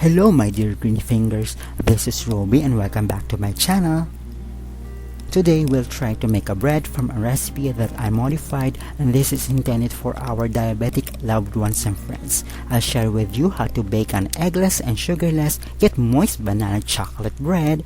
Hello my dear green fingers, this is Roby and welcome back to my channel. Today we'll try to make a bread from a recipe that I modified, and this is intended for our diabetic loved ones and friends. I'll share with you how to bake an eggless and sugarless yet moist banana chocolate bread.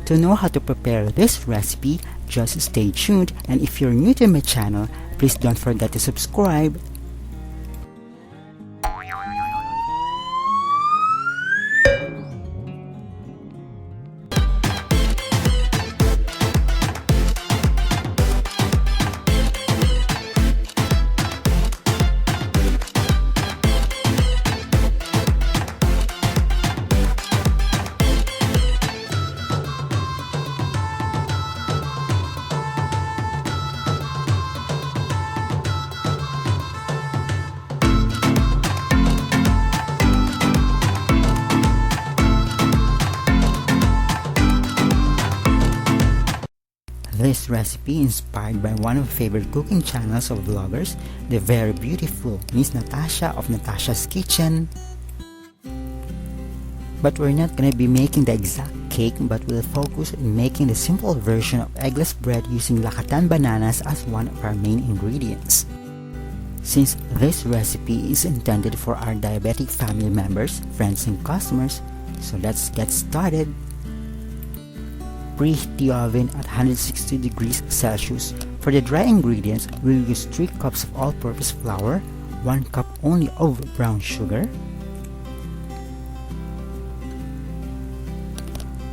To know how to prepare this recipe, just stay tuned, and if you're new to my channel, please don't forget to subscribe. This recipe inspired by one of my favorite cooking channels of vloggers, the very beautiful Miss Natasha of Natasha's Kitchen. But we're not gonna be making the exact cake, but we'll focus on making the simple version of eggless bread using Lakatan bananas as one of our main ingredients. Since this recipe is intended for our diabetic family members, friends and customers, so let's get started. Preheat the oven at 160 degrees Celsius. For the dry ingredients, we'll use 3 cups of all-purpose flour, 1 cup only of brown sugar,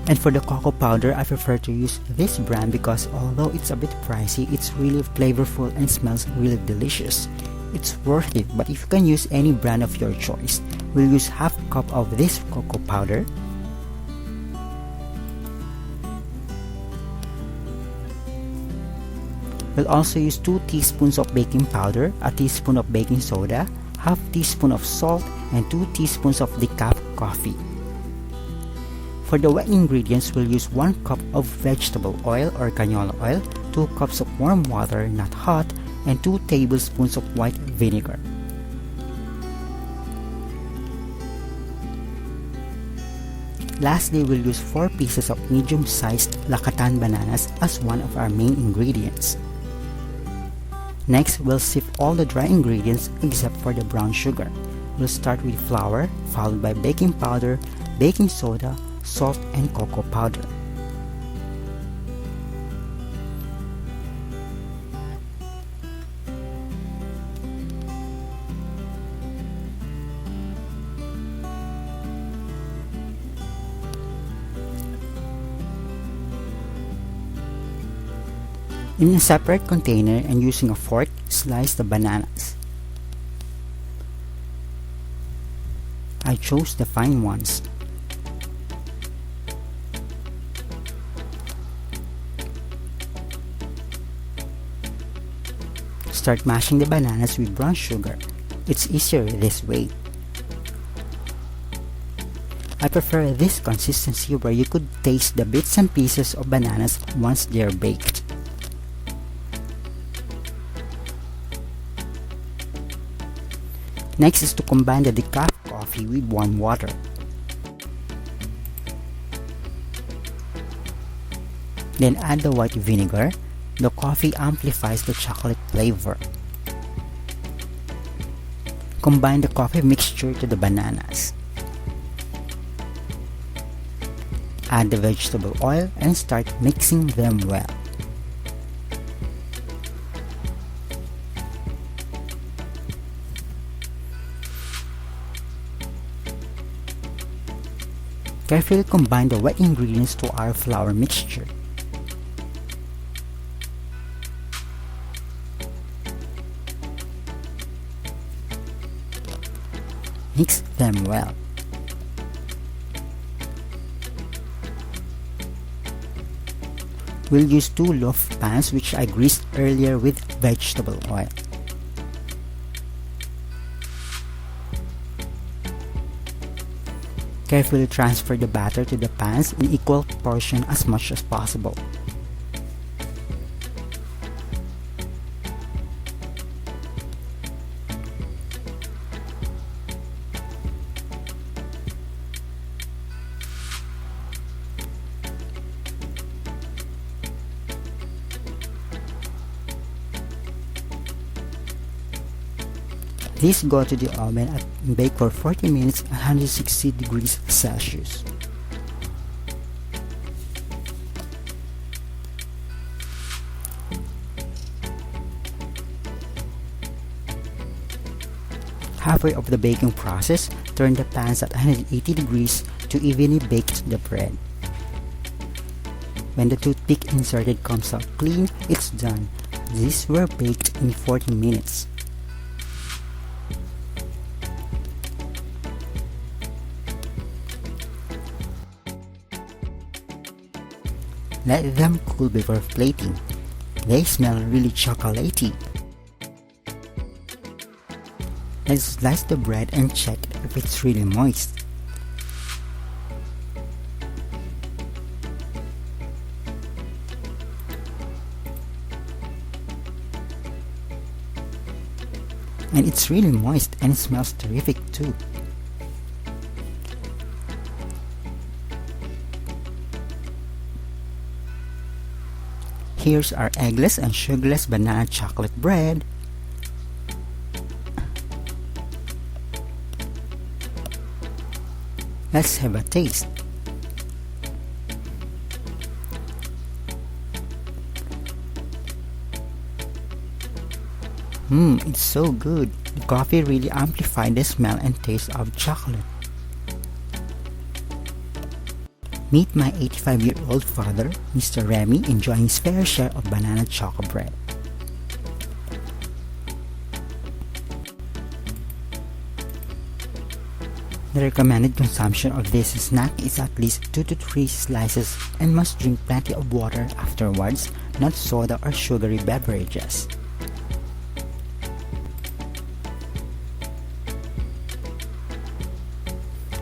and for the cocoa powder, I prefer to use this brand because although it's a bit pricey, it's really flavorful and smells really delicious. It's worth it, but if you can use any brand of your choice, we'll use half cup of this cocoa powder, we'll also use 2 teaspoons of baking powder, a teaspoon of baking soda, half teaspoon of salt, and 2 teaspoons of decaf coffee. For the wet ingredients, we'll use 1 cup of vegetable oil or canola oil, 2 cups of warm water, not hot, and 2 tablespoons of white vinegar. Lastly, we'll use 4 pieces of medium-sized Lakatan bananas as one of our main ingredients. Next, we'll sift all the dry ingredients except for the brown sugar. We'll start with flour, followed by baking powder, baking soda, salt, and cocoa powder. In a separate container and using a fork, slice the bananas. I chose the fine ones. Start mashing the bananas with brown sugar. It's easier this way. I prefer this consistency where you could taste the bits and pieces of bananas once they're baked. Next is to combine the decaf coffee with warm water. Then add the white vinegar. The coffee amplifies the chocolate flavor. Combine the coffee mixture to the bananas. Add the vegetable oil and start mixing them well. Carefully combine the wet ingredients to our flour mixture. Mix them well. We'll use 2 loaf pans which I greased earlier with vegetable oil. Carefully transfer the batter to the pans in equal portion as much as possible. These go to the oven and bake for 40 minutes at 160 degrees Celsius. Halfway of the baking process, turn the pans at 180 degrees to evenly bake the bread. When the toothpick inserted comes out clean, it's done. These were baked in 40 minutes. Let them cool before plating. They smell really chocolatey. Let's slice the bread and check if it's really moist. And it's really moist and it smells terrific too. Here's our eggless and sugarless banana chocolate bread. Let's have a taste. It's so good. The coffee really amplified the smell and taste of chocolate. Meet my 85-year-old father, Mr. Remy, enjoying his fair share of banana choco bread. The recommended consumption of this snack is at least 2 to 3 slices and must drink plenty of water afterwards, not soda or sugary beverages.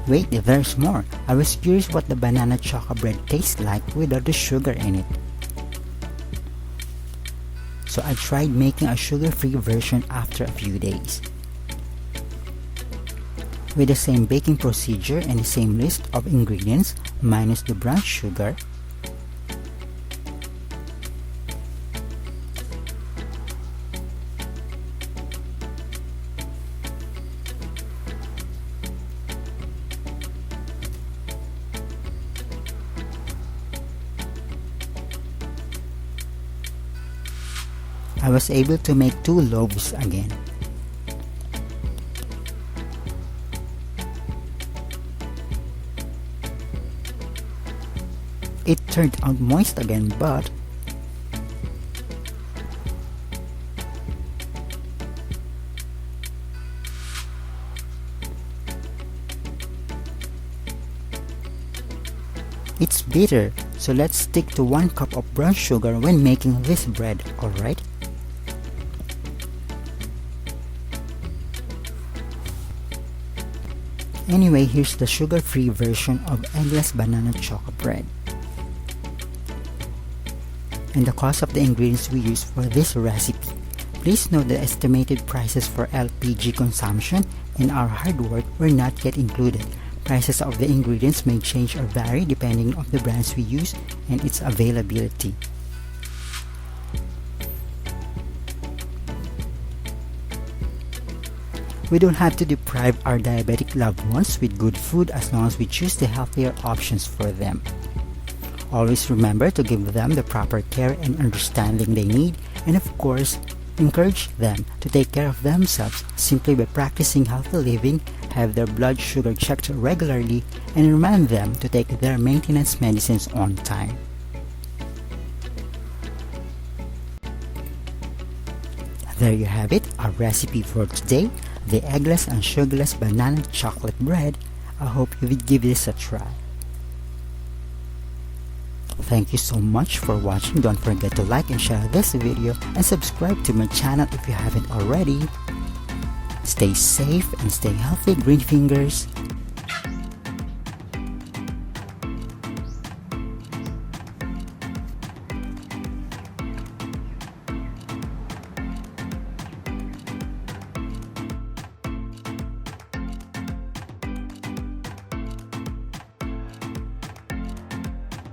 Wait, there's more. I was curious what the banana choco bread tastes like without the sugar in it. So I tried making a sugar-free version after a few days. With the same baking procedure and the same list of ingredients minus the brown sugar, I was able to make 2 loaves again. It turned out moist again, but it's bitter, so let's stick to 1 cup of brown sugar when making this bread, alright? Anyway, here's the sugar-free version of eggless banana choco bread. And the cost of the ingredients we used for this recipe. Please note the estimated prices for LPG consumption and our hard work were not yet included. Prices of the ingredients may change or vary depending on the brands we use and its availability. We don't have to deprive our diabetic loved ones with good food as long as we choose the healthier options for them. Always remember to give them the proper care and understanding they need, and of course, encourage them to take care of themselves simply by practicing healthy living, have their blood sugar checked regularly, and remind them to take their maintenance medicines on time. There you have it, our recipe for today, the eggless and sugarless banana chocolate bread. I hope you will give this a try. Thank you so much for watching. Don't forget to like and share this video and subscribe to my channel if you haven't already. Stay safe and stay healthy, green fingers.